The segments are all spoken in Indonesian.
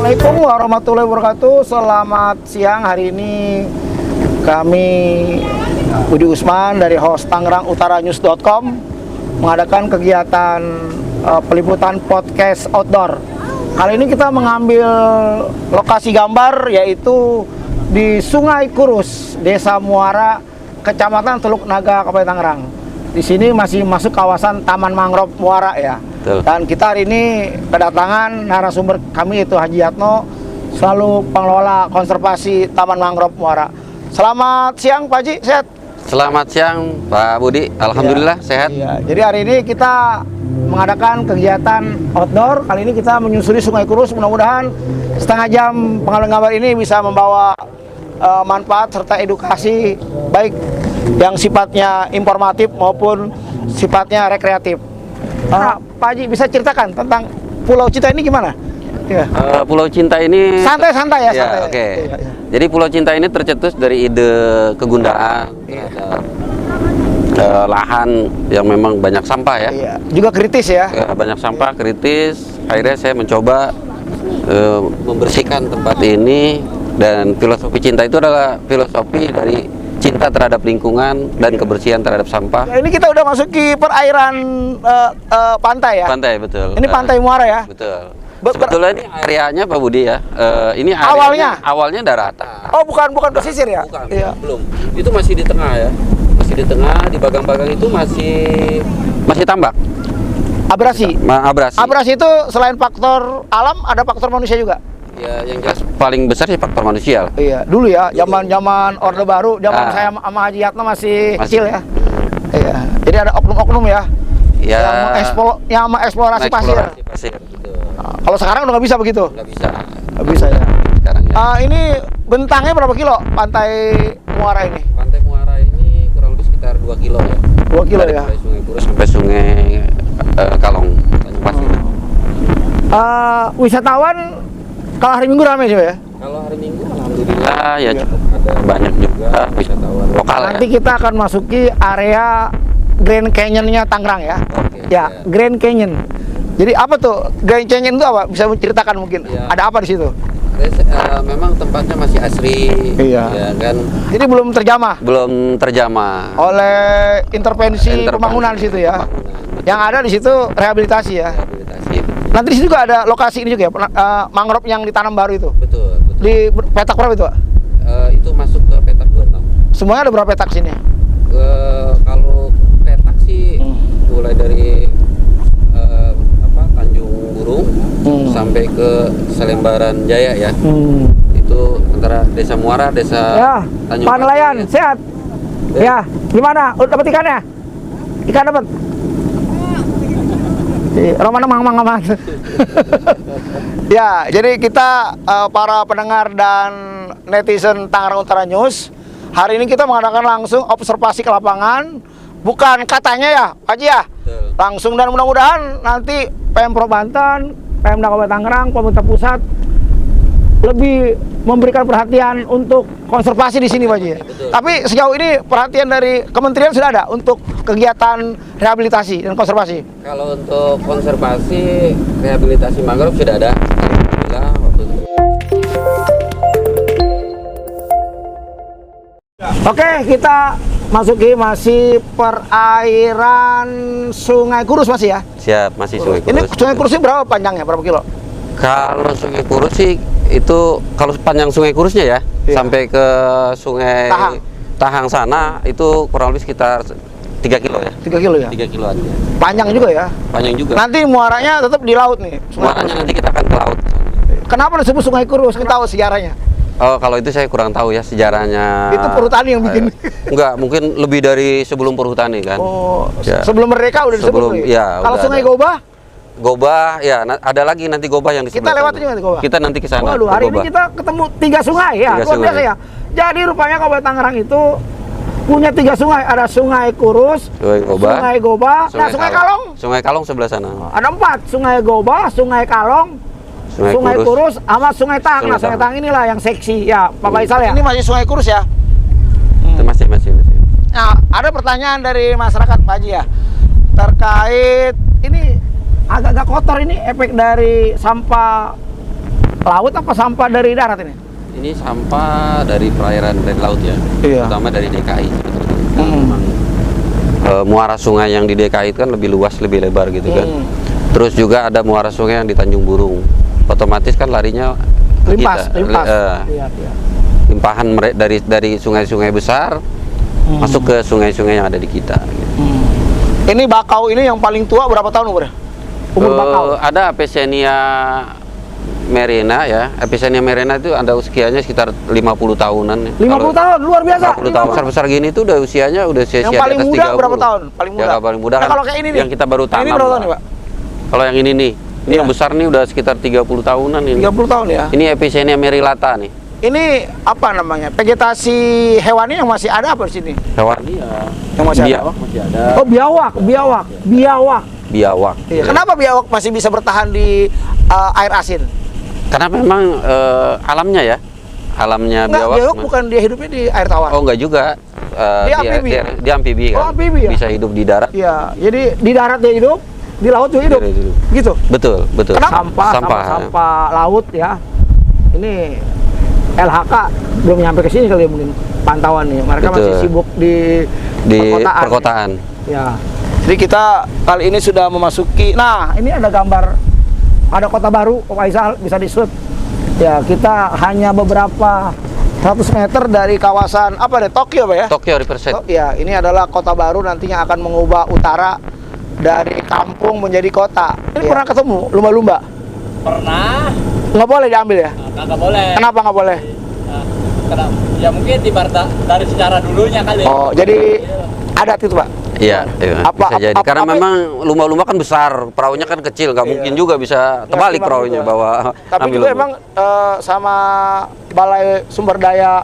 Assalamualaikum warahmatullahi wabarakatuh. Selamat siang. Hari ini kami Budi Usman dari host TangerangUtaraNews.com mengadakan kegiatan peliputan podcast outdoor. Kali ini kita mengambil lokasi gambar yaitu di Sungai Kurus, Desa Muara, Kecamatan Teluk Naga, Kabupaten Tangerang. Di sini masih masuk kawasan Taman Mangrove Muara ya. Betul. Dan kita hari ini kedatangan narasumber kami yaitu Haji Yatno, selalu pengelola konservasi Taman Mangrove Muara. Selamat siang Pak Haji, sehat? Selamat siang Pak Budi, alhamdulillah sehat. Iya. Jadi hari ini kita mengadakan kegiatan outdoor. Kali ini kita menyusuri Sungai Kurus. Mudah-mudahan setengah jam pengalaman gambar ini bisa membawa manfaat serta edukasi baik yang sifatnya informatif maupun sifatnya rekreatif. Pak Haji bisa ceritakan tentang Pulau Cinta ini gimana? Ya. Pulau Cinta ini santai-santai ya, santai. Oke. Okay. Ya. Jadi Pulau Cinta ini tercetus dari ide kegundaan lahan yang memang banyak sampah ya. Iya. Juga kritis ya. Banyak sampah, kritis. Akhirnya saya mencoba membersihkan tempat ini, dan filosofi cinta itu adalah filosofi dari cinta terhadap lingkungan dan kebersihan terhadap sampah. Ya, ini kita udah masuk ke perairan pantai ya? Pantai, betul. Ini pantai Muara ya? Betul. Sebetulnya ini areanya Pak Budi ya. Ini awalnya daratan. Oh, bukan pesisir ya? Bukan, iya. Belum. Itu masih di tengah ya. Masih di tengah, di bagang-bagang itu masih tambak. Abrasi. Abrasi. Abrasi itu selain faktor alam ada faktor manusia juga? Ya, yang jelas paling besar sih faktor manusia. Iya, dulu ya, zaman Orde Baru, zaman saya sama Haji Yatno masih kecil ya. Iya. Jadi ada oknum-oknum ya. Ya. Yang mengeksplorasi pasir. Nah, kalau sekarang udah nggak bisa begitu? Nggak bisa. Nggak bisa ya. Sekarang ya. Ini bentangnya berapa kilo pantai Muara ini? Pantai Muara ini kurang lebih sekitar 2 kilo ya. 2 kilo ya. Dari Sungai Kurus sampai Sungai Kalong, Tanjung Pasir. Wisatawan kalau hari Minggu ramai juga ya? Kalau hari Minggu alhamdulillah ya cukup ada banyak juga wisatawan lokal. Nanti kita akan masuki area Grand Canyon-nya Tangerang ya. Oke, ya, Grand Canyon. Jadi apa tuh Grand Canyon itu apa? Bisa menceritakan mungkin? Ya. Ada apa di situ? Memang tempatnya masih asri, iya. Ya kan. Jadi belum terjamah? Belum terjamah. Oleh intervensi pembangunan di situ ya. Yang ada di situ rehabilitasi ya. Rehabilitasi. Nanti di situ juga ada lokasi ini juga ya, mangrove yang ditanam baru itu. Betul. Di petak berapa itu, Pak? Itu masuk ke petak 26. Semuanya ada berapa petak sini? Kalau petak sih mulai dari Tanjung Burung sampai ke Salembaran Jaya ya. Itu antara Desa Muara, Desa ya, Tanjung Pak nelayan, ya. sehat? Ya, gimana? Udah dapat ikannya? Ikan dapat? Romana mang. Ya, jadi kita para pendengar dan netizen Tangerang Utara News, hari ini kita mengadakan langsung observasi ke lapangan, bukan katanya ya, Pak Haji ya. Langsung, dan mudah-mudahan nanti Pemprov Banten, Pemda Kabupaten Tangerang, pemerintah pusat lebih memberikan perhatian untuk konservasi di sini Pak Haji. Tapi sejauh ini perhatian dari kementerian sudah ada untuk kegiatan rehabilitasi dan konservasi. Kalau untuk konservasi rehabilitasi mangrove sudah ada. Alhamdulillah waktu itu. Oke, kita masuki masih perairan Sungai Kurus masih ya? Siap, masih Sungai Kurus. Ini Sungai Kurus ini berapa panjangnya? Berapa kilo? Kalau Sungai Kurus sih itu kalau panjang Sungai Kurusnya ya, iya, sampai ke Sungai Tahang sana itu kurang lebih sekitar 3 kilo ya. 3 kilo ya? 3 kiloan ya. Panjang juga ya? Panjang juga. Nanti muaranya tetap di laut nih? Muaranya nanti kita akan ke laut. Kenapa disebut Sungai Kurus? Kita tahu sejarahnya? Oh, kalau itu saya kurang tahu ya sejarahnya. Itu perhutani yang bikin? Enggak, mungkin lebih dari sebelum perhutani kan. Oh, ya. Sebelum merdeka udah disebut? Ya, kalau Sungai Gobah? Gobah, ya ada lagi nanti Gobah yang di sebelah. Kita lewatin juga Gobah? Kita nanti ke sana. Waduh, hari ini kita ketemu 3 sungai ya, luar biasa ya. Jadi rupanya Kabupaten Tangerang itu punya 3 sungai. Ada Sungai Kurus, Sungai Gobah, Sungai Kalong. Sungai Kalong sebelah sana. Ada 4, Sungai Gobah, Sungai Kalong, Sungai Kurus, sama Sungai Tahang. Nah, Sungai Tahang inilah yang seksi ya, Pak Faisal ya. Ini masih Sungai Kurus ya? Masih. Nah, ada pertanyaan dari masyarakat Pak Haji ya, terkait ini agak-agak kotor, ini efek dari sampah laut apa sampah dari darat ini? Ini sampah dari perairan dan laut ya, Iya. terutama dari DKI. Hmm. Memang muara sungai yang di DKI itu kan lebih luas, lebih lebar gitu kan. Terus juga ada muara sungai yang di Tanjung Burung. Otomatis kan larinya ke Limpas, kita. limpas. Iya. Limpahan dari sungai-sungai besar masuk ke sungai-sungai yang ada di kita. Gitu. Ini bakau ini yang paling tua berapa tahun umurnya? Umur bakau? Ada Avicennia merena ya. Avicennia merena itu ada usianya sekitar 50 tahunan. 50 tahun, luar biasa. 50 tahun. Besar-besar gini itu udah usianya udah usia Yang di paling atas muda 30. berapa tahun? Paling muda. Ya, paling muda Nah, kan kalau kayak ini nih. yang kita baru tanam. Ini berapa tahun nih, Pak? Kalau yang ini nih, ini Iya. yang besar nih udah sekitar 30 tahunan ini. 30 tahun ya. Ini Avicennia merilata nih. Ini apa namanya? Vegetasi hewani yang masih ada apa di sini? Hewan ya. Yang masih ada? Biawak masih ada. Oh, biawak. Biawak. Iya. Kenapa biawak masih bisa bertahan di air asin? Karena memang alamnya ya. Alamnya Enggak, biawak. biawak bukan dia hidupnya di air tawar. Oh, enggak juga. Dia amfibi. Dia amfibi kan. Oh, amfibi ya? Bisa hidup di darat. Iya, jadi di darat dia hidup, di laut juga hidup. Dia hidup. Gitu. Betul. Kenapa? Sampah laut ya. Ini LHK belum nyampe ke sini kali ya, mungkin pantauan nih. Mereka Betul. masih sibuk di perkotaan. Ya. Jadi kita kali ini sudah memasuki. Nah, ini ada gambar, ada kota baru, Pak Faisal, bisa di-shoot. Ya, kita hanya beberapa 100 meter dari kawasan apa deh, Tokyo, Pak ya? Tokyo Riverside. Ya, ini adalah kota baru nantinya akan mengubah utara dari kampung menjadi kota. Ini pernah ketemu lumba-lumba? Pernah, Nggak boleh diambil ya? nggak boleh. Kenapa nggak boleh? Kenapa? Ya mungkin dari sejarah dulunya kali. Oh, jadi adat itu, Pak? Iya, iya. Apa- Bisa jadi. apa- Karena apa- memang lumba-lumba kan besar, perahunya kan kecil, nggak mungkin juga bisa terbalik Nggak perahunya timbang bawa. Tapi ambil juga lumba. emang sama Balai Sumber Daya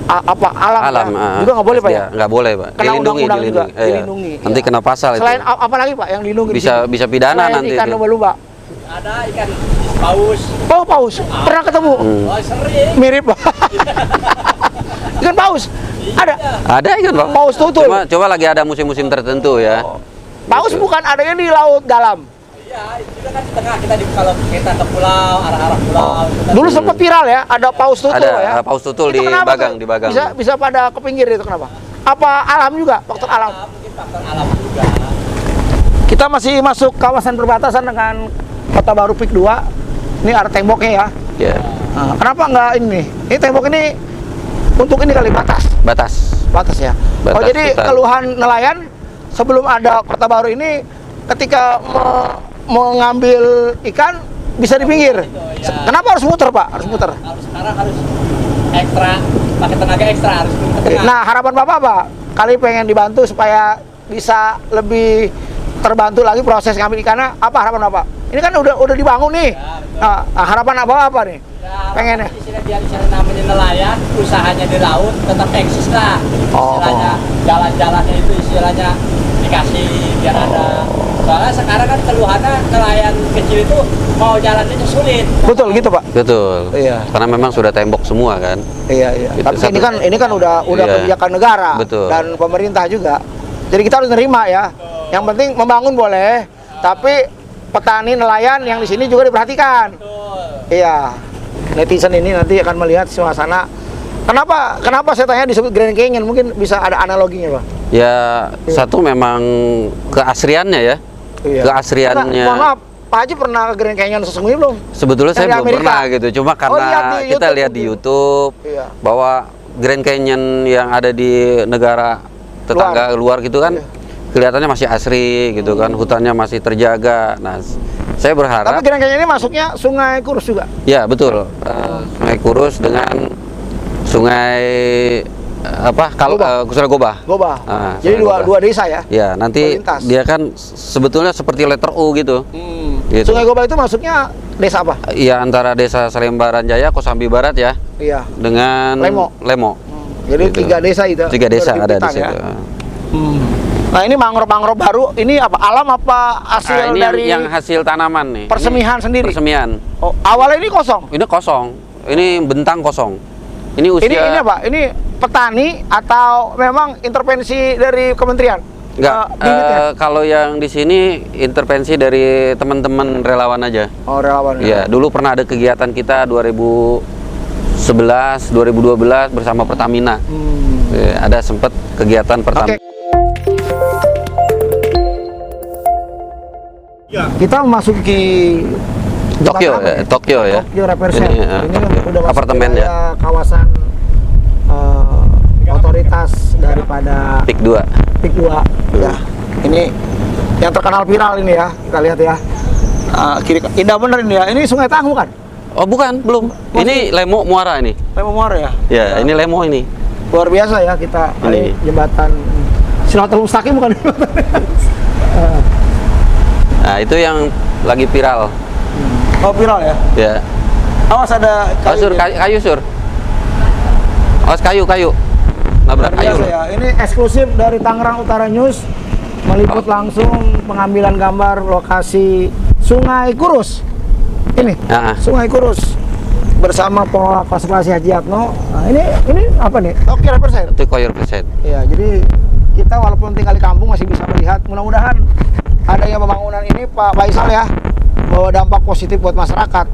alam ya? Juga nggak boleh, Pak ya? Nggak boleh, Pak. Kena Dilindungi, undang-undang juga, Iya. dilindungi. Nanti Iya. kena pasal Selain itu. apa lagi, Pak, yang dilindungi? di Bisa sini? bisa pidana Selain nanti ikan itu. lumba-lumba. Ada ikan paus. Oh, paus. Pernah ketemu? Oh, sering. Mirip, Pak. Ikan paus. Ada. Ada kan, Pak? Paus tutul. Coba lagi ada musim-musim tertentu ya. Paus bukan adanya di laut dalam. Iya, itu juga kan di tengah kalau kita ke pulau, arah-arah pulau. itu kan. Dulu sempat viral ya, ada paus tutul Ada, ya. paus tutul Itu di kenapa Bagang, tuh? di Bagang. Bisa pada ke pinggir itu kenapa? Apa alam juga, faktor alam? Mungkin faktor alam juga. Kita masih masuk kawasan perbatasan dengan Kota Baru Pik 2. Ini ada temboknya ya. Ya, Nah, kenapa nggak ini? Ini tembok ini untuk ini kali batas batas. ya. Batas Oh, jadi hutan. keluhan nelayan sebelum ada Kota Baru ini ketika mengambil ikan bisa di pinggir. ya. Kenapa harus muter, Pak? Harus muter. Sekarang harus ekstra, pakai tenaga ekstra harus turun ke tengah. Nah, harapan Bapak apa? Kali pengen dibantu supaya bisa lebih terbantu lagi proses ngambil ikannya. Apa harapan Bapak? Ini kan udah dibangun nih. Ya, betul. Nah, harapan apa nih? Ya, Pengennya. Dia namanya nelayan, usahanya di laut tetap eksis lah. Oh. Istilahnya jalan-jalannya itu istilahnya dikasih biar ada. Soalnya sekarang kan keluhannya nelayan kecil itu mau jalannya sulit. Betul gitu, Pak. Betul. Iya. Karena memang sudah tembok semua kan. Iya. Gitu. Tapi Satu- ini kan udah Iya. kebijakan negara Betul. dan pemerintah juga. Jadi kita harus nerima ya. Yang penting membangun boleh, tapi petani nelayan yang di sini juga diperhatikan. Betul. Iya. Netizen ini nanti akan melihat suasana. Kenapa saya tanya disebut Grand Canyon? Mungkin bisa ada analoginya, Pak. Ya, satu memang keasriannya ya. Iya. Keasriannya. Mohon maaf, Pak Haji pernah ke Grand Canyon sesungguhnya belum? Sebetulnya saya Dari belum Amerika? pernah gitu. Cuma karena lihat di kita YouTube lihat di mungkin. YouTube Iya. bahwa Grand Canyon yang ada di negara tetangga luar gitu kan, Iya. kelihatannya masih asri gitu kan, hutannya masih terjaga. Nah, saya Tapi berharap, Grand Canyon ini masuknya Sungai Kurus juga. ya betul, Sungai Kurus dengan Sungai Sungai Gobah. Gobah. Ah, Jadi Sungai Gobah. dua desa ya. Ya, nanti Berlintas. dia kan sebetulnya seperti letter U gitu. Gitu. Sungai Gobah itu masuknya desa apa? Iya, antara desa Salembaran Jaya, Kosambi Barat ya, Iya. dengan Lemo. Jadi Gitu. 3 desa itu. 3 desa ada di berhimpitan situ. ya. Nah, ini mangrove-mangrove baru, ini apa? Alam apa hasil Ini dari yang hasil tanaman nih. persemihan Ini sendiri? Persemian. Oh, awalnya ini kosong. Ini kosong. Ini bentang kosong. Ini usia. Ini apa? Ini petani atau memang intervensi dari kementerian? Enggak, bibit ya? kalau yang di sini intervensi dari teman-teman relawan aja. Oh, relawan. Iya, dulu pernah ada kegiatan kita 2011, 2012 bersama Pertamina. Ada sempat kegiatan Pertamina. Oke. Kita memasuki Tokyo, jembatan apa ya? Tokyo ya. Tokyo Represent. Ini, Ini udah masuk apartemen ke ya. kawasan otoritas daripada PIK 2. PIK 2 ya. Ini yang terkenal viral ini ya. Kita lihat ya. Kiri indah bener ini ya. Ini Sungai Tangguh kan? Oh, bukan, belum. Ini Lemo Muara ini. Lemo Muara ya. Ya, ini Lemo ini. Luar biasa ya kita Ini. jembatan Silatul Mustaqim bukan? Nah, itu yang lagi viral. Oh, viral ya. Ya. Awas ada Oh, sur, kayu sur. Awas kayu. Nabrak kayu. Biasa ya. Ini eksklusif dari Tangerang Utara News meliput langsung pengambilan gambar lokasi Sungai Kurus. Ini Sungai Kurus bersama pengelola konservasi Haji Atno. Nah, ini apa nih? Tokyo Represent. Itu koyor persen. Ya, jadi kita walaupun tinggal di kampung masih bisa melihat. Mudah-mudahan adanya pembangunan ini Pak Faisal ya bawa dampak positif buat masyarakat.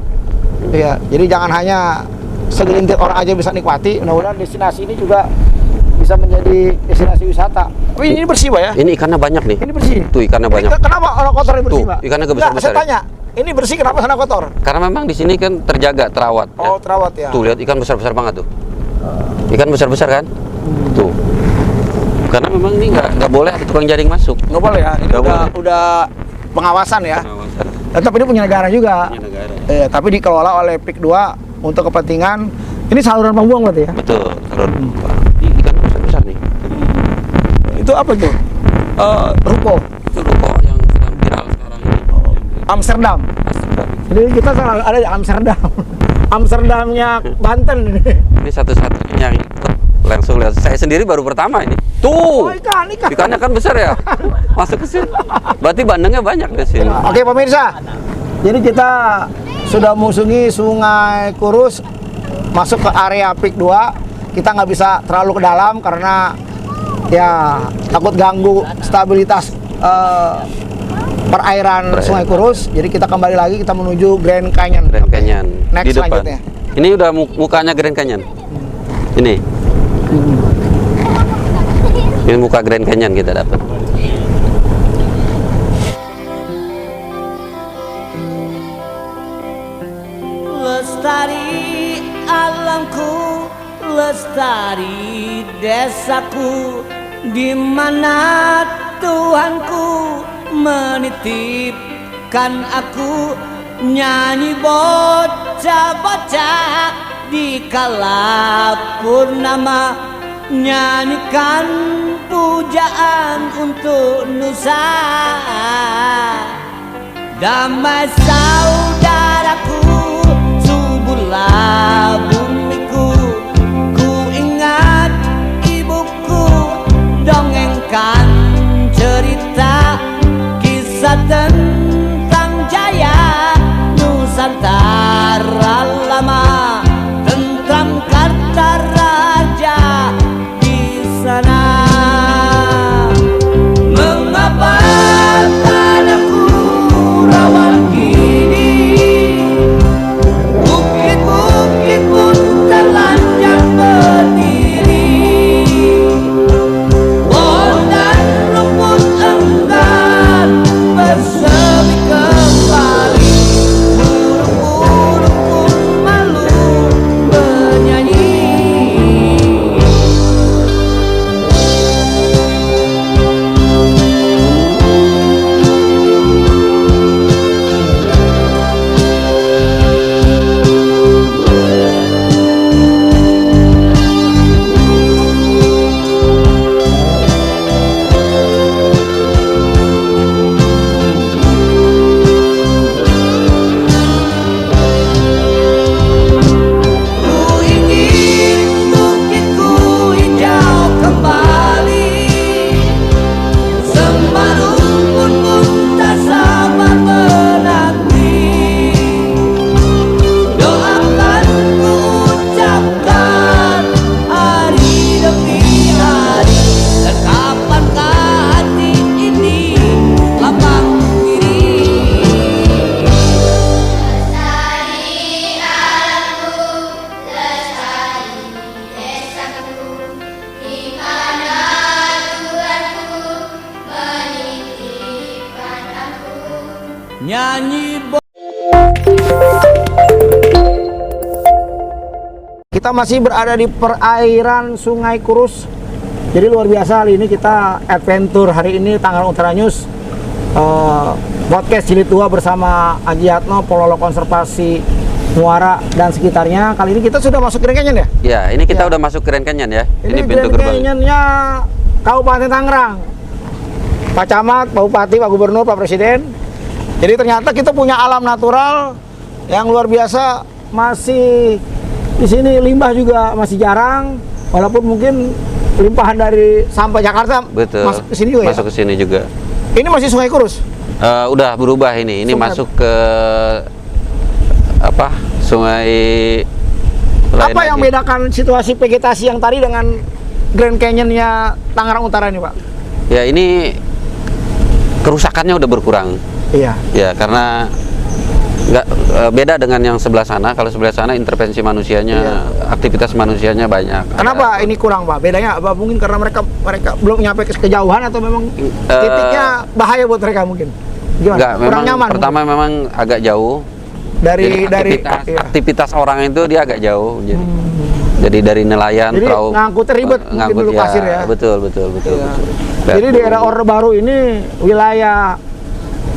Ya, jadi jangan hanya segelintir orang aja bisa nikmati. Mudah-mudahan destinasi ini juga bisa menjadi destinasi wisata. Tapi ini bersih, Pak ya? Ini ikannya banyak nih. Ini bersih. Tuh ikannya banyak. Kenapa orang kotor ini bersih, Tuh, Pak? ikannya gak besar-besar Saya ya? tanya, ini bersih kenapa sana kotor? Karena memang di sini kan terjaga, terawat. Ya. Oh, terawat ya. Tuh lihat ikan besar-besar banget tuh. Ikan besar-besar kan? Tuh. Karena memang ini nggak boleh ada tukang jaring masuk. Nggak boleh ya. Ini Nggak boleh. udah pengawasan ya. Pengawasan. Tapi ini punya negara juga. Punya negara. Tapi dikelola oleh PIK 2 untuk kepentingan ini saluran pembuang berarti ya. Betul. Kalau ikan besar-besar nih. Itu apa tuh? Ruko Itu ruko yang sedang viral sekarang ini. Amsterdam. Jadi kita sekarang ada di Amsterdam. Amsterdamnya Banten ini. Ini satu-satunya yang ikut langsung lihat. Saya sendiri baru pertama ini. Tuh. Oh, ikan. Ikannya kan besar ya. Masuk ke sini. Berarti bandengnya banyak di sini. Oke pemirsa, jadi kita sudah mengunjungi Sungai Kurus, masuk ke area PIK 2. Kita nggak bisa terlalu ke dalam karena ya takut ganggu stabilitas perairan Sungai Kurus. Jadi kita kembali lagi, kita menuju Grand Canyon. Grand Canyon Next di depan. selanjutnya. Ini udah mukanya Grand Canyon. Ini. Ini muka Grand Canyon kita dapat. Lestari alamku, lestari desaku, di mana Tuhanku menitipkan aku, nyanyi bocah-bocah di kala purnama, nyanyikan pujaan untuk Nusa. Damai saudaraku, suburlah bumiku, ku ingat ibuku dongengkan cerita kisah tentang jaya Nusantara lama, tentram kata raja di sana. Mengapa tanahku rawan gini, bukit-bukit pun telanjang berdiri, pohon dan rumput enggan berseri. Kita masih berada di perairan Sungai Kurus. Jadi luar biasa, hari ini kita adventure hari ini Tangerang Utara News podcast jilid 2 bersama Aji Yatno, Pololo Konservasi Muara dan sekitarnya. Kali ini kita sudah masuk Grand Canyon ya? Ya, ini kita Ya. udah masuk Grand Canyon ya. Ini pintu Grand gerbang. Canyonnya Kabupaten Tangerang. Pak Camat, Pak Bupati, Pak Gubernur, Pak Presiden. Jadi ternyata kita punya alam natural yang luar biasa. Masih di sini limbah juga masih jarang, walaupun mungkin limpahan dari sampah Jakarta Betul. masuk ke sini juga Masuk ke sini juga. ya. Ini masih Sungai Kurus. Udah berubah ini. Ini Sungai. masuk ke apa? Sungai lain Apa yang lagi. bedakan situasi vegetasi yang tadi dengan Grand Canyonnya Tangerang Utara ini, Pak? Ya, ini kerusakannya udah berkurang. Iya. Ya, karena nggak beda dengan yang sebelah sana. Kalau sebelah sana intervensi manusianya, Iya. aktivitas manusianya banyak. Kenapa ini kurang, Pak? Bedanya apa? Mungkin karena mereka belum nyampe ke kejauhan atau memang titiknya bahaya buat mereka mungkin? Gimana? Nggak, kurang memang nyaman pertama memang agak jauh. dari iya. aktivitas orang itu dia agak jauh. Jadi dari nelayan Jadi perahu ngangkutnya ribet mungkin dulu pasir ya. Betul. Iya. Betul. Jadi daerah Orde Baru ini wilayah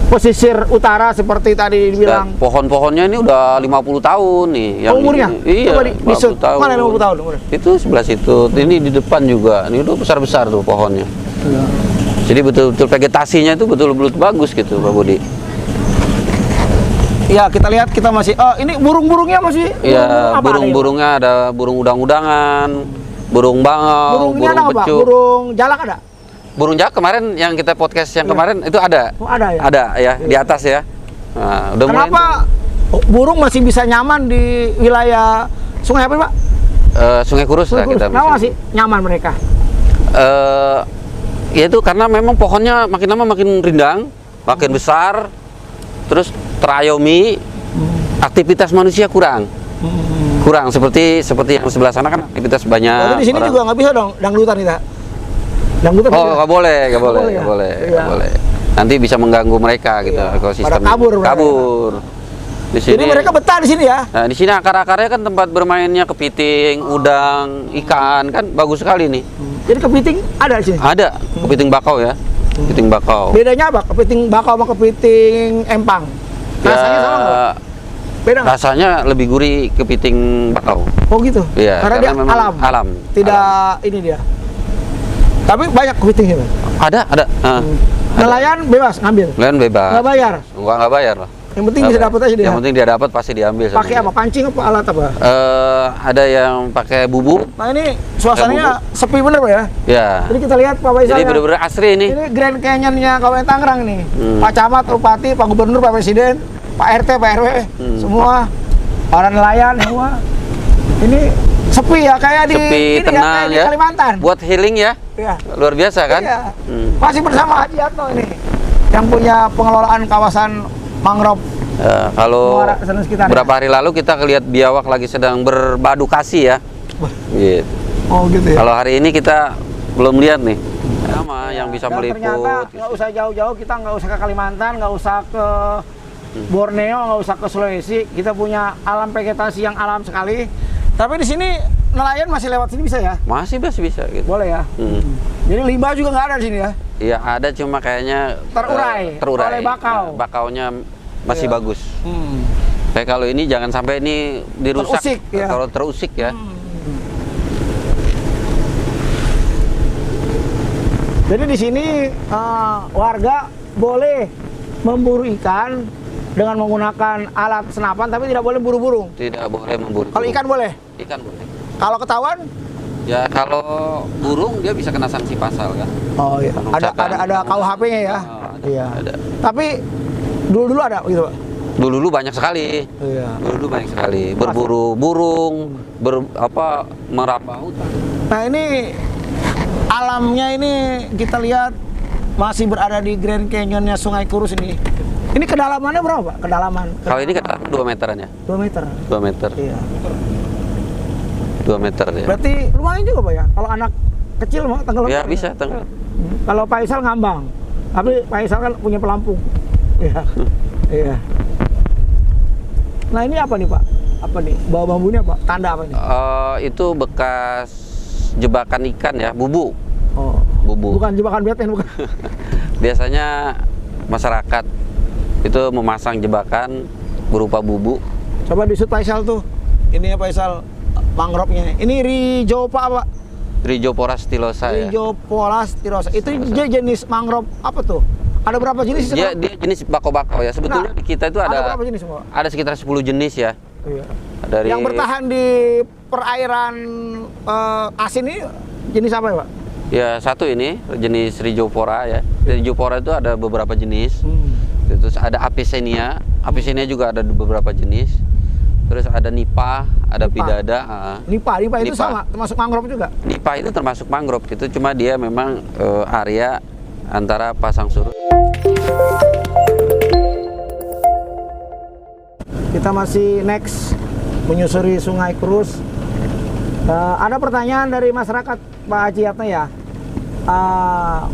pesisir utara seperti tadi dibilang. Dan pohon-pohonnya ini udah 50 tahun nih yang Umurnya? ini. Iya, Coba di 50 shoot. tahun. Mana 50 tahun umurnya? Itu sebelah situ. Ini di depan juga. Ini udah besar-besar tuh pohonnya. Iya. Jadi betul-betul vegetasinya itu betul-betul bagus gitu, Pak Budi. Ya, kita lihat kita masih ini burung-burungnya masih Iya, burung apa ada ya, burung-burungnya ada burung udang-udangan, burung bangau, burungnya burung ada apa? pecuk. Burung jalak ada? Burung jalak kemarin yang kita podcast yang Iya. kemarin itu ada. Oh, ada ya? Ada ya, di atas ya. Nah, udah mulai Kenapa burung masih bisa nyaman di wilayah sungai apa, Pak? Sungai Kurus lah kita. Kenapa masih nyaman mereka? Ya itu karena memang pohonnya makin lama makin rindang, makin besar, terus terayomi, aktivitas manusia kurang seperti yang sebelah sana kan aktivitas banyak. Tapi di sini orang. juga nggak bisa dong dangdutan kita. Dangdutan Oh, bisa. nggak boleh, nggak boleh, boleh ya? nggak boleh, Iya. nggak boleh. Nanti bisa mengganggu mereka gitu, Iya. ekosistem. Pada kabur mereka. Kabur. Di sini. Jadi mereka betah di sini ya. Nah, di sini akar-akarnya kan tempat bermainnya kepiting, udang, ikan, kan bagus sekali nih. Jadi kepiting ada di sini. Ada kepiting bakau ya, kepiting bakau. Bedanya apa? Kepiting bakau sama kepiting empang. Rasanya sama nggak? Beda nggak? Rasanya lebih gurih kepiting bakau. Oh gitu. Iya, Karena dia memang alam. alam. Tidak ini dia. Tapi banyak kepiting itu. Ada. Nelayan bebas ngambil. Kalian bebas. Nggak bayar. Nggak bayar lah. Yang penting bisa dapat aja dia. Yang penting dia dapat pasti diambil. sama Pakai dia. apa? Pancing apa alat apa? Ada yang pakai bubu. Nah ini suasananya sepi bener, Pak ya. Ya. Jadi kita lihat Pak Faisal. Jadi ya. bener-bener asri ini. Ini Grand Canyonnya Kabupaten Tangerang nih. Pak Camat, Pak Bupati, Pak Gubernur, Pak Presiden, Pak RT, Pak RW, semua para nelayan semua. Ini sepi ya kayak di Sepi, ini tenang kayak di ya. Kalimantan. Buat healing ya. Iya. Luar biasa kan? Iya. Hmm. Masih bersama Haji Yatno ini yang punya pengelolaan kawasan mangrove. Ya, kalau Muara dan sekitarnya. berapa hari lalu kita lihat biawak lagi sedang berbadukasi ya. Gitu. Oh gitu ya. Kalau hari ini kita belum lihat nih. Sama yang bisa Dan ternyata meliput. nggak usah jauh-jauh, kita nggak usah ke Kalimantan, nggak usah ke Borneo, nggak usah ke Sulawesi. Kita punya alam vegetasi yang alam sekali. Tapi di sini nelayan masih lewat sini bisa ya? Masih bisa gitu. Boleh ya. Hmm. Jadi limbah juga nggak ada di sini ya? Iya ada cuma kayaknya Terurai oleh bakau. Nah, bakaunya masih Iya. bagus. Kayak kalau ini jangan sampai ini dirusak. Terusik, ya. Kalau terusik ya. Jadi di sini warga boleh memburu ikan dengan menggunakan alat senapan, tapi tidak boleh buru burung. Tidak boleh memburu. Kalau ikan boleh. Ikan boleh. Kalau ketahuan? Ya kalau burung dia bisa kena sanksi pasal kan. Oh iya. Pengucapan. Ada KUHP-nya ya. Oh, ada, Iya. ada. Tapi dulu ada gitu, Pak. Dulu banyak sekali. Iya. Dulu banyak sekali berburu burung, merapah hutan. Nah ini alamnya ini kita lihat masih berada di Grand Canyonnya Sungai Kurus ini. Ini kedalamannya berapa, Pak? Kedalaman? Kalau ini kan 2 meteran ya. 2 meter. 2 meter. Iya. 2 meter ya. Berarti lumayan juga, Pak ya? Kalau anak kecil mau tenggelam? Ya bisa tenggelam. Kalau Pak Faisal ngambang. Tapi Pak Faisal kan punya pelampung. Iya. Iya. Nah ini apa nih Pak? Apa nih? Bawah bambu ini apa? Tanda apa nih? Itu bekas jebakan ikan ya, bubu. Oh, Bubu. bukan jebakan Batman, bukan. Biasanya masyarakat itu memasang jebakan berupa bubu. Coba di shoot Faisal tuh. Ini ya Faisal, mangrove-nya. Ini Rhizopa Pak? Rhizophora stylosa ya. Rhizophora stylosa. Itu jenis mangrove apa tuh? Ada berapa jenis sih? Dia jenis bako-bako ya. Sebetulnya di kita itu ada ada berapa jenis semua? ada sekitar 10 jenis ya. Iya. Dari Yang bertahan di perairan asin ini jenis apa ya Pak? ya satu ini jenis Rhizophora ya. Rhizophora itu ada beberapa jenis. Terus ada Avicennia. Avicennia juga ada beberapa jenis. Terus ada Nipah, ada Nipah. Pidada. Nipah itu Nipah. sama, termasuk mangrove juga? Nipah itu termasuk mangrove gitu, cuma dia memang area antara pasang surut. Kita masih next menyusuri Sungai Krus. Ada pertanyaan dari masyarakat Pak Haji Yatna ya.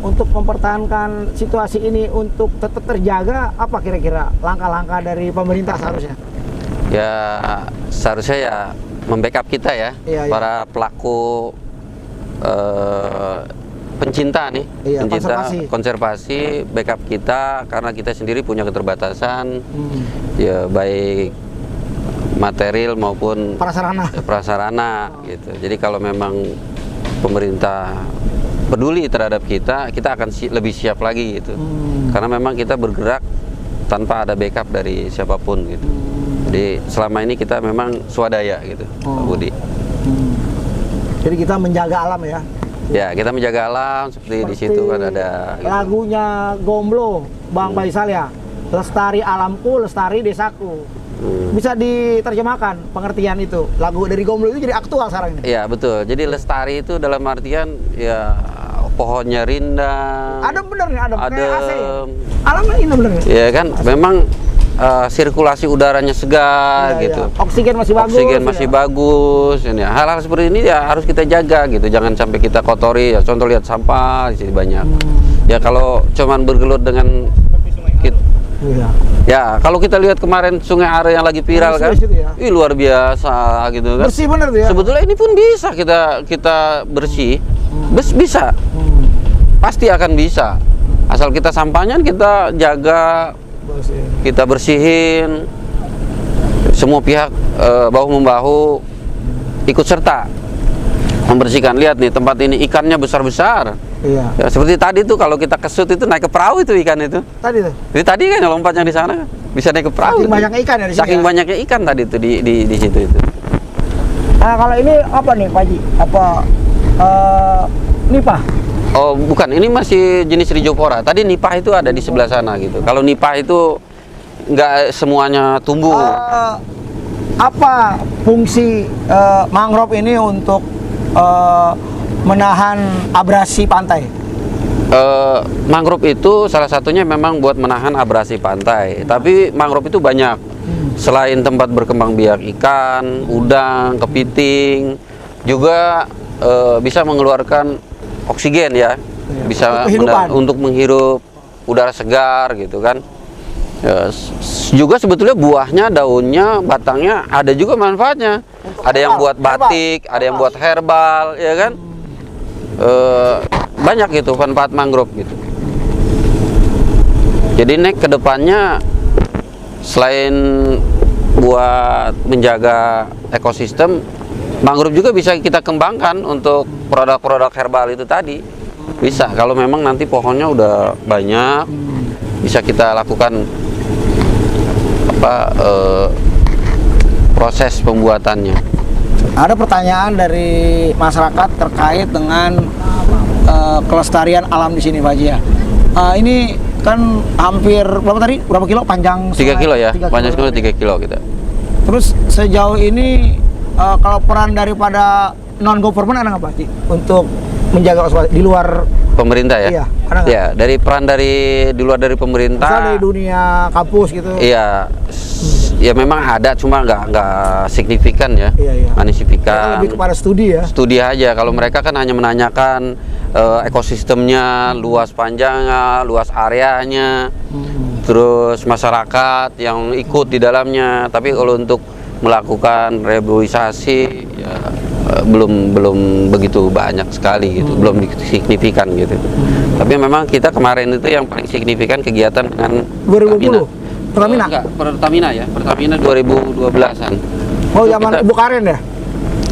Untuk mempertahankan situasi ini untuk tetap terjaga, apa kira-kira langkah-langkah dari pemerintah seharusnya? Ya seharusnya ya membackup kita ya, Iya, iya. para pelaku pencinta nih, Iya, pencinta konservasi. konservasi, backup kita karena kita sendiri punya keterbatasan, ya baik material maupun Prasarana. prasarana gitu. Jadi kalau memang pemerintah peduli terhadap kita akan lebih siap lagi gitu. Karena memang kita bergerak tanpa ada backup dari siapapun gitu. Jadi selama ini kita memang swadaya gitu, Pak Budi. Jadi kita menjaga alam ya. Ya, kita menjaga alam seperti di situ kan ada gitu. Lagunya Gomblo, Bang Faisal ya. Lestari alamku, lestari desaku. Bisa diterjemahkan pengertian itu. Lagu dari Gomblo itu jadi aktual sekarang ini. Iya, betul. Jadi lestari itu dalam artian ya pohonnya rindang. Adem bener nih, adem. Kayak AC. Adem. Alamnya ini bener nih. Ya kan, memang sirkulasi udaranya segar Iya, gitu. iya. Oksigen masih bagus. Oksigen masih ya. bagus. Ini hal-hal seperti ini ya harus kita jaga gitu. Jangan sampai kita kotori. Ya, contoh lihat sampah di sini banyak. Ya kalau cuman bergelut dengan Iya. ya kalau kita lihat kemarin Sungai Are yang lagi viral kan, Bersih ya. ih luar biasa gitu kan. Bersih bener tuh ya. Sebetulnya ini pun bisa kita bersih, bisa, pasti akan bisa. Asal kita sampahnya kita jaga, Bersih. kita bersihin, semua pihak bahu membahu ikut serta membersihkan. Lihat nih tempat ini ikannya besar-besar. Iya. Ya, seperti tadi tuh kalau kita kesut itu naik ke perahu itu ikan itu. Tadi tuh. Jadi tadi kan lompatnya di sana bisa naik ke perahu. Saking banyaknya ikan ya di sini. Saking ya? banyaknya ikan tadi tuh di situ itu. Nah, kalau ini apa nih Pak Haji? Apa nipah? Oh, bukan, ini masih jenis Rhizophora. Tadi nipah itu ada di sebelah sana gitu. Kalau nipah itu nggak semuanya tumbuh. Apa fungsi mangrove ini untuk menahan abrasi pantai? Mangrove itu salah satunya memang buat menahan abrasi pantai. Tapi mangrove itu banyak. Selain tempat berkembang biak ikan, udang, kepiting, juga bisa mengeluarkan oksigen ya. Bisa untuk menghirup udara segar gitu kan. Ya, juga sebetulnya buahnya, daunnya, batangnya ada juga manfaatnya. Ada yang buat batik, ada yang buat herbal, ya kan? Banyak gitu manfaat mangrove gitu. Jadi next kedepannya selain buat menjaga ekosistem, mangrove juga bisa kita kembangkan untuk produk-produk herbal itu tadi. Bisa kalau memang nanti pohonnya udah banyak, bisa kita lakukan proses pembuatannya. Ada pertanyaan dari masyarakat terkait dengan kelestarian alam di sini Pak Haji ya. Ini kan hampir berapa tadi? Berapa kilo panjang? 3 kilo ya, 3 panjang kilo. sekali 3 kilo kita. Terus sejauh ini kalau peran daripada non government ada nggak Pak Haji untuk menjaga konservasi di luar pemerintah ya? Iya, ada nggak? Ya, dari peran di luar dari pemerintah. Misal dari dunia kampus gitu. Iya, ya memang ada, cuma nggak signifikan ya, Iya, iya. nggak signifikan. Kita lebih kepada studi ya. Studi aja. Kalau mereka kan hanya menanyakan ekosistemnya, luas panjangnya, luas areanya. terus masyarakat yang ikut di dalamnya. Tapi kalau untuk melakukan reboisasi ya belum begitu banyak sekali gitu, belum signifikan gitu. Tapi memang kita kemarin itu yang paling signifikan kegiatan dengan 2020 Pertamina. Enggak, Pertamina ya, Pertamina 2012-an. Oh, Itu zaman kita- Ibu Karen ya?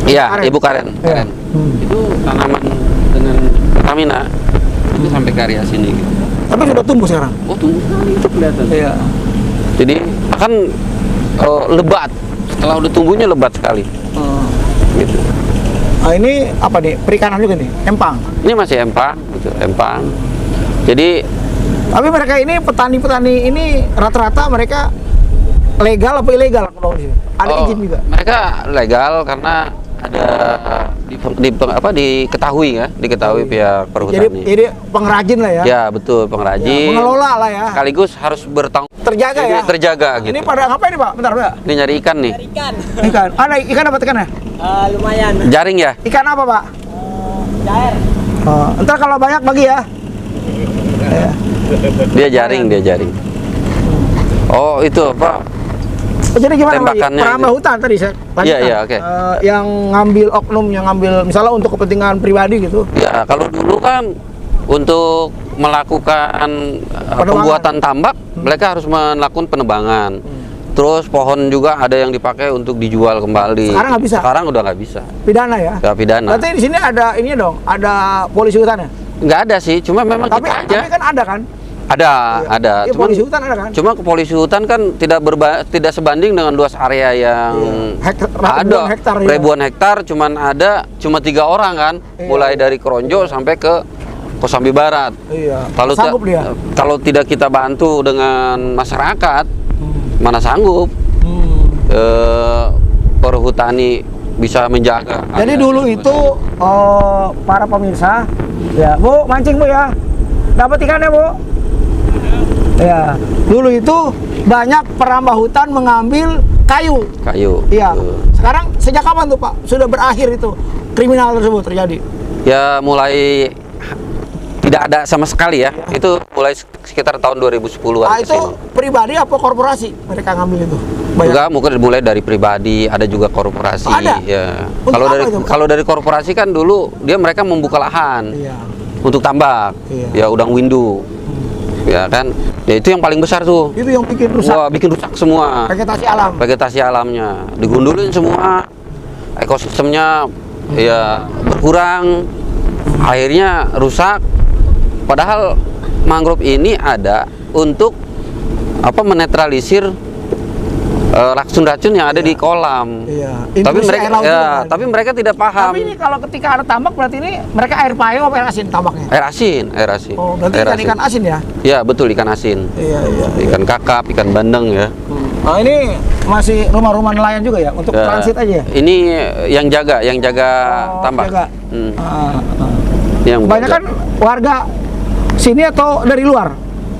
Iya, Karen. Ibu Karen. Iya. Karen. Itu tanaman dengan Pertamina itu sampai ke area sini gitu. Tapi sudah tumbuh sekarang. Oh, tumbuh sekali itu kelihatan. Iya. Jadi kan lebat. Setelah udah tumbuhnya lebat sekali. Gitu. Nah, ini apa nih? Perikanan juga nih, empang. Ini masih empang, gitu, empang. Jadi Tapi mereka ini petani-petani ini rata-rata mereka legal apa ilegal kalau di sini? Ada izin juga. Mereka legal karena ada diketahui ya, diketahui pihak perhutani. Jadi pengrajin lah ya. Ya betul, pengrajin. Ya, mengelola lah ya. Sekaligus harus bertanggung Terjaga ya. terjaga gitu. Ini pada ngapain nih Pak? Bentar Pak. Ini nyari ikan nih. Ikan. Ikan. Ada ikan dapat ikan ya? Lumayan. Jaring ya? Ikan apa Pak? Cair. Ntar kalau banyak bagi ya. Ya. Dia jaring, dia jaring. Oh, itu apa? Jadi gimana Pak? Tembakannya Perambah itu. hutan tadi saya lanjutkan. Iya, iya, oke. Yang ngambil oknum, yang ngambil misalnya untuk kepentingan pribadi gitu. Ya, kalau dulu kan untuk melakukan pembuatan tambak, mereka harus melakukan penebangan. Terus pohon juga ada yang dipakai untuk dijual kembali. Sekarang nggak bisa? Sekarang udah nggak bisa. Pidana ya? Ya, pidana. Berarti di sini ada ini dong, ada polisi hutannya. Nggak ada sih, cuma memang Tapi, kita aja. tapi kan ada kan? Ada. Iya, Cuman polisi hutan ada kan? Cuma ke polisi hutan kan tidak sebanding dengan luas area yang Ribuan hektar, ya. ribuan hektar, cuma 3 orang kan, Iya. mulai dari Kronjo sampai ke Kosambi Barat. Iya. Kalau Sanggup dia. kalau tidak kita bantu dengan masyarakat, mana sanggup perhutani bisa menjaga. Jadi area dulu tersebut. itu para pemirsa, ya Bu mancing Bu ya, dapat ikan ya Bu. Ya, dulu itu banyak perambah hutan mengambil kayu. kayu. Iya. Tuh. Sekarang sejak kapan tuh Pak? Sudah berakhir itu kriminal tersebut terjadi? Ya mulai tidak ada sama sekali ya. Itu mulai sekitar tahun 2010-an Ah, ke itu sini. pribadi apa korporasi mereka ngambil itu? Banyak. Enggak, mungkin mulai dari pribadi, ada juga korporasi. Oh, ada? Ya. Untuk Kalau apa dari itu, Pak? kalau dari korporasi kan dulu mereka membuka lahan Iya. untuk tambak. Iya. Ya udang windu. Ya kan? Ya itu yang paling besar tuh. Itu yang bikin rusak Wah, bikin rusak semua. vegetasi alam. Vegetasi alamnya digundulin semua. Ekosistemnya ya berkurang. Akhirnya rusak. Padahal mangrove ini ada untuk menetralisir racun-racun yang ada di kolam. Iya. Tapi Intrusi mereka air laut juga kan? tapi mereka tidak paham. Tapi ini kalau ketika ada tambak berarti ini mereka air payo apa air asin tambaknya? Air asin, air asin. Oh, berarti Air ikan asin ya? Ya, betul, ikan asin. Iya, iya. Ikan kakap, ikan bandeng ya. Nah, ini masih rumah-rumah nelayan juga ya untuk Ya, transit aja ya? Ini yang jaga Oh, tambak. jaga. Hmm. Ini Yang banyak jaga. kan warga sini atau dari luar?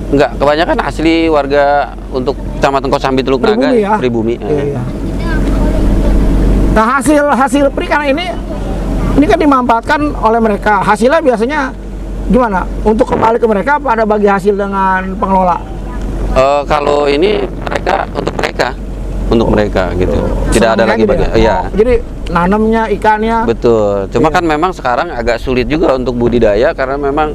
Enggak, kebanyakan asli warga untuk Kecamatan Kosambi Teluk Naga, Pribumi ya? pribumi. Iya, iya. Nah, hasil perikanan ini kan dimanfaatkan oleh mereka. Hasilnya biasanya gimana? Untuk kembali ke mereka apa ada bagi hasil dengan pengelola? Kalau ini untuk mereka gitu. Tidak ada Semuanya lagi gitu bagi. ya? Iya. Oh, jadi nanamnya ikannya. Betul. Cuma Iya. kan memang sekarang agak sulit juga untuk budidaya karena memang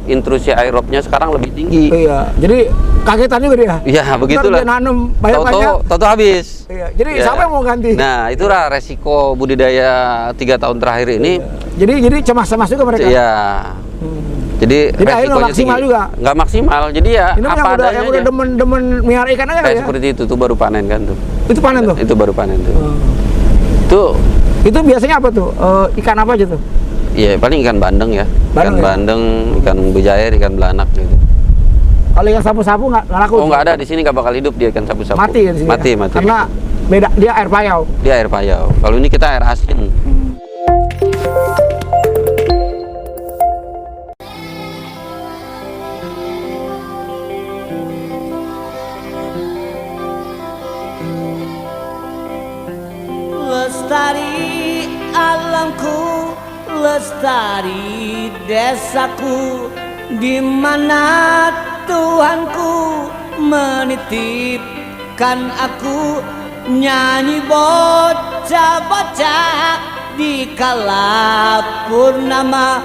intrusi aerobnya sekarang lebih tinggi. Iya. Jadi kagetan juga dia. Iya, begitulah. Ntar dia nanam banyak-banyak. Toto habis. Iya. Jadi Ya. siapa yang mau ganti? Nah, itulah resiko budidaya 3 tahun terakhir ini. Jadi cemas-cemas juga mereka. Iya. Jadi Jadi akhirnya nggak maksimal tinggi. juga? Nggak maksimal. Jadi ya Ini apa yang udah adanya aja. demen miara ikan aja Kayak ya. seperti itu baru panen kan tuh. Itu panen tuh. Itu baru panen tuh. Hmm. Tuh Itu biasanya apa tuh? Ikan apa aja tuh? ya paling ikan bandeng ya. Bandeng Ikan ya? bandeng, ikan bejair, ikan belanak gitu. Kalau ikan sapu-sapu nggak laku. Oh, nggak ada di sini, nggak bakal hidup dia ikan sapu-sapu. Mati kan di sini. Mati, ya? mati. Karena beda dia air payau. Dia air payau. Kalau ini kita air asin. Lestari alamku, lestari desaku, di mana Tuhanku menitipkan aku nyanyi bocah-bocah di kala purnama,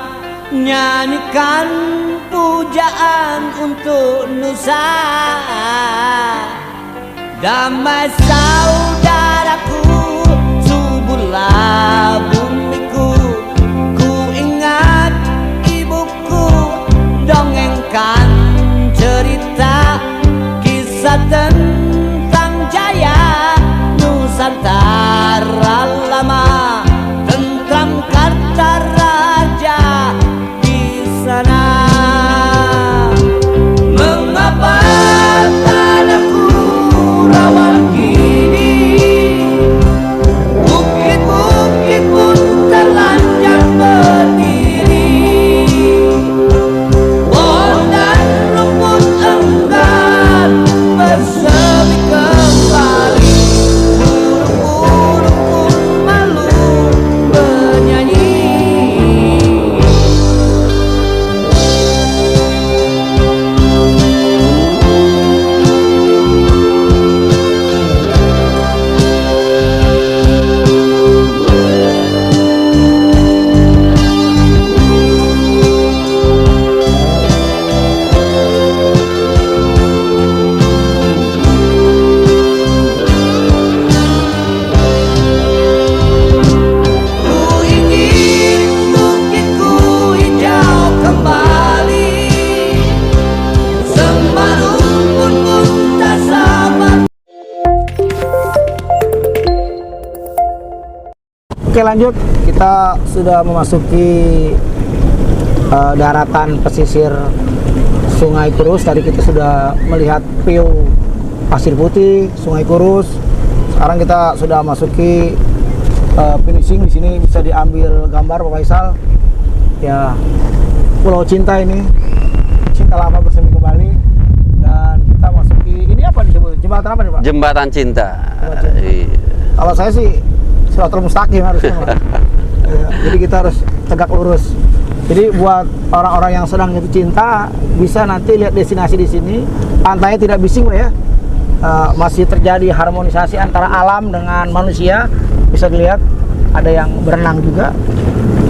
nyanyikan pujaan untuk Nusa. Damai saudaraku, suburlah bumiku, ku ingat ibuku dongengkan cerita kisah tentang jaya Nusantara lama, tentram kata raja di sana. Mengapa tanahku rawan kini, bukit-bukit pun terlanjur berdiri, pohon dan rumput enggan bersemi kembali, burung-burung pun malu bernyanyi. Ku ingin bukitku hijau kembali, sembarung pun tak sabar. Oke, lanjut. Kita sudah memasuki daratan pesisir Sungai Kurus. Tadi kita sudah melihat view Pasir Putih, Sungai Kurus. Sekarang kita sudah masuki finishing. Di sini bisa diambil gambar, Pak Faisal. Ya, Pulau Cinta ini, cinta lama bersemi kembali. Dan kita masuki, ini apa disebut? Jembatan apa nih, Pak? Jembatan Cinta. Jembatan Cinta. Iya. Kalau saya sih Siratul Mustaqim harusnya, Pak. Ya, jadi kita harus tegak lurus. Jadi buat orang-orang yang sedang jatuh cinta bisa nanti lihat destinasi di sini. Pantainya tidak bising, Pak ya. Masih terjadi harmonisasi antara alam dengan manusia. Bisa dilihat ada yang berenang juga.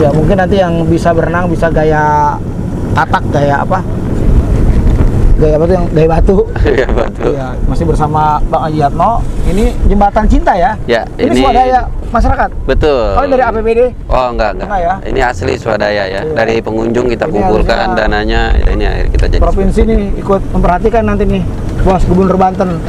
Ya mungkin nanti yang bisa berenang bisa gaya katak, gaya apa? Gaya apa tuh, yang gaya batu. Gaya batu. Ya, masih bersama Bang Haji Yatno. Ini jembatan cinta ya? Ya, ini swadaya masyarakat. Betul. Oh, ini dari APBD? Oh, enggak. Enggak ya? Ini asli swadaya ya. Iya. Dari pengunjung kita Ini kumpulkan harusnya dananya, ya ini akhirnya kita jadi. Provinsi nih ikut memperhatikan nanti nih, Bos Gubernur Banten.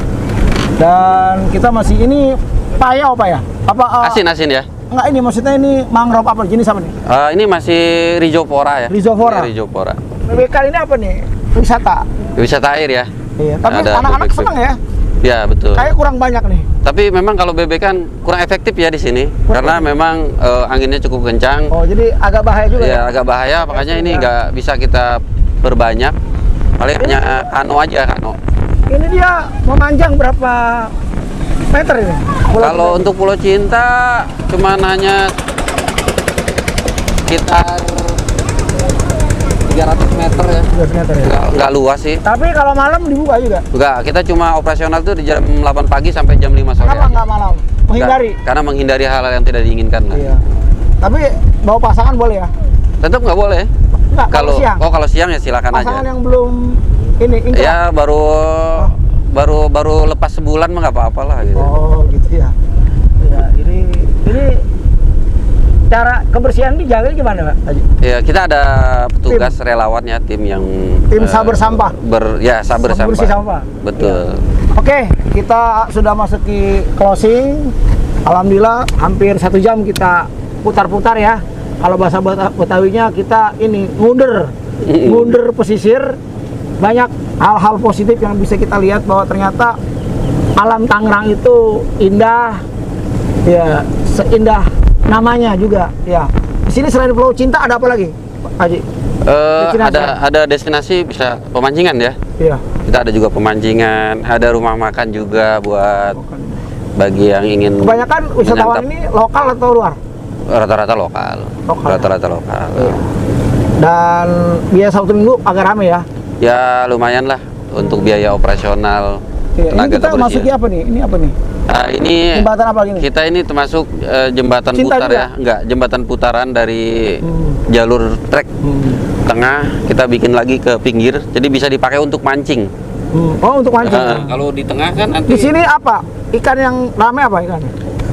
Dan kita masih ini paya apa ya? Apa Asin ya. Enggak, ini maksudnya ini mangrove apa jenis apa nih? Ini masih Rhizopora ya. Rhizopora. Ini Rhizopora. BBK ini apa nih? Wisata. Wisata air ya. Iya, tapi Ada anak-anak bebek. senang ya. Ya, betul. Kayak kurang banyak nih. Tapi memang kalau bebek kan kurang efektif ya di sini karena memang anginnya cukup kencang. Oh, jadi agak bahaya juga Ya, ya. agak bahaya, makanya ini Ya. nggak bisa kita perbanyak. Paling hanya kano aja, kano. Ini dia memanjang berapa meter ini? Kalau untuk Pulau Cinta cuma hanya sekitar 300 meter ya. 300 meter ya. Nggak luas sih. Tapi kalau malam dibuka juga. Enggak, kita cuma operasional tuh di jam 8 pagi sampai jam 5 sore. Kenapa aja. nggak malam? Menghindari. Karena menghindari hal-hal yang tidak diinginkan. Kan. Iya. Tapi bawa pasangan boleh ya? Tetap nggak boleh. Enggak, kalau siang. Oh, kalau siang ya silakan Pasangan aja. yang belum ini ingkrah. Ya baru lepas sebulan mah nggak apa-apa lah gitu. Oh, gitu ya. Ya, ini cara kebersihan dijaga gimana, Pak Haji? Ya, kita ada petugas relawan ya, tim yang Saber sampah. Saber sampah. Bersih sampah. Betul. Oke, kita sudah masuk di closing. Alhamdulillah hampir 1 jam kita putar-putar ya. Kalau bahasa Betawinya kita ini ngunder pesisir. Banyak hal-hal positif yang bisa kita lihat bahwa ternyata alam Tangerang itu indah. Ya, seindah namanya juga. Ya. Di sini selain Pulau Cinta ada apa lagi, Pak Haji? Ada destinasi bisa pemancingan ya. Iya. Kita ada juga pemancingan, ada rumah makan juga buat bagi yang ingin. Kebanyakan wisatawan menyantap. ini lokal atau luar? Rata-rata lokal. Lokal. Rata-rata lokal. Iya. Dan biasa Sabtu Minggu agak rame ya. Ya lumayan lah. untuk biaya operasional, Iya, ini tenaga kita kebersihan. masuki apa nih? Ini apa nih? Nah, ini Jembatan apa lagi nih? kita ini termasuk jembatan Cinta putar juga? ya, enggak, jembatan putaran dari jalur trek tengah kita bikin lagi ke pinggir, jadi bisa dipakai untuk mancing. Oh, untuk mancing. Kalau di tengah kan nanti Di sini apa? Ikan yang rame apa ikan?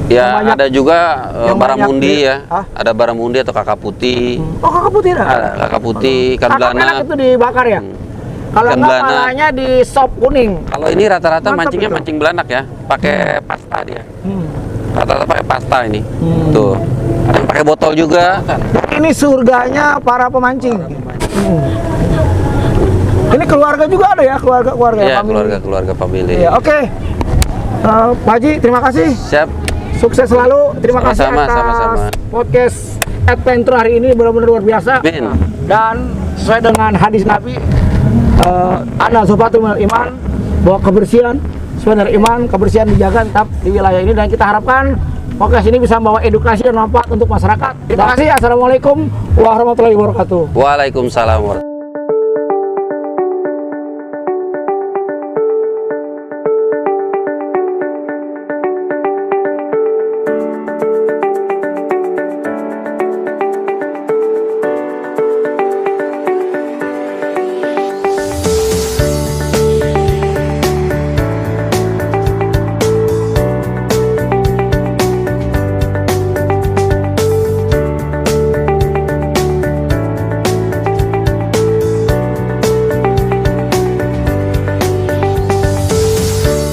ya yang banyak- ada juga yang baramundi banyak ya, Hah? ada baramundi atau kakak putih, Oh, kakak putih dah. ada kakak putih, ikan Kakap belana. enak itu dibakar ya? Kalau Ikan enggak belana. palanya di sop kuning. Kalau ini rata-rata Mantap mancingnya itu. mancing belanak ya, pakai pasta dia. Rata-rata pakai pasta ini. Hmm. Tuh. Ada yang pakai botol juga. Ini surganya para pemancing. Ini keluarga juga ada ya, keluarga-keluarga Iya, family. keluarga family. Iya, oke. Pak Haji, terima kasih. Siap. Sukses selalu. Terima kasih Sama-sama, atas sama-sama. podcast adventure hari ini benar-benar luar biasa. Amin. Dan sesuai dengan hadis Nabi, ana sofatul minal iman, bahwa kebersihan sesuai dari iman, kebersihan dijaga tetap di wilayah ini, dan kita harapkan podcast ini bisa membawa edukasi dan manfaat untuk masyarakat. Terima kasih. Assalamualaikum warahmatullahi wabarakatuh. Waalaikumsalam warahmatullahi